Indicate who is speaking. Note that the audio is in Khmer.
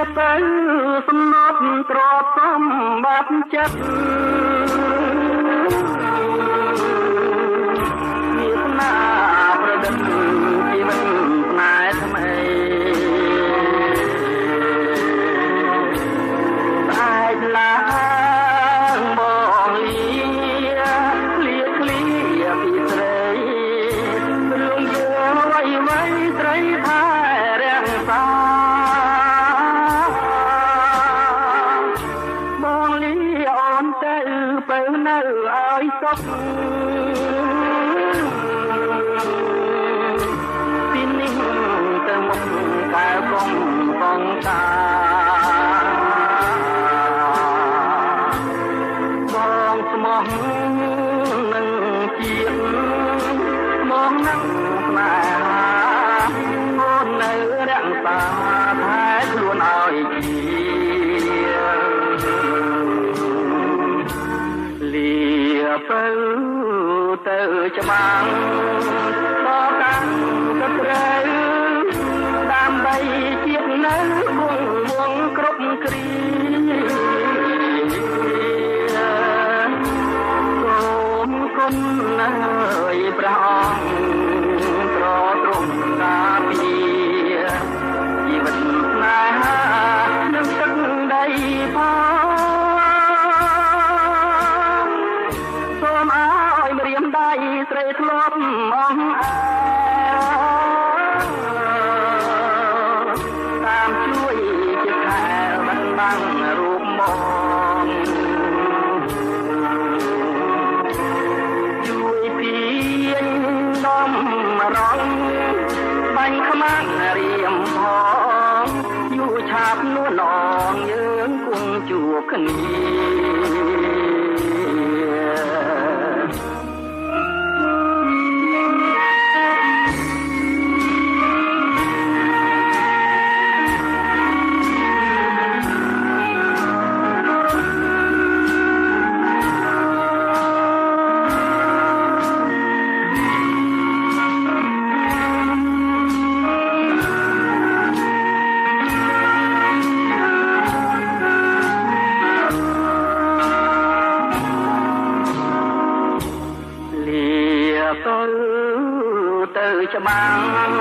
Speaker 1: ទៅសំណត់ទ្រព្យសម្បត្តិចិត្តវាសនាប្រឌិតជីវិតផ្នែកថ្មីស្អែកឡើងបងលាឃ្លាពីស្រីរឿងយើងអ្វីត្រីថែរាំងសាទៅនៅឲ្យសុខពីនេះទៅមុខកែកុំបងតាបងស្មោះនឹងជាតិមកនឹងស្នេហាអូននៅរក្សាថែខ្លួនឲ្យទៅច្បាំងដល់កាន់ទៅត្រូវដើម្បីជាតិនៅគង់វងគ្រប់គ្រាគុំណាស់ព្រះអង្គត្រទ្រង់ការពារជីវិតស្នេហានឹងទឹកដីផងដៃស្រីធ្លាប់អង្អែលតាមជួយជាខែមិនបាំងរូបមកជួយពីញដំរងបាញ់ខ្មាំងរៀមផងយូរឆាប់នួនអងយើងគង់ជួបគ្នាទៅច្បាំង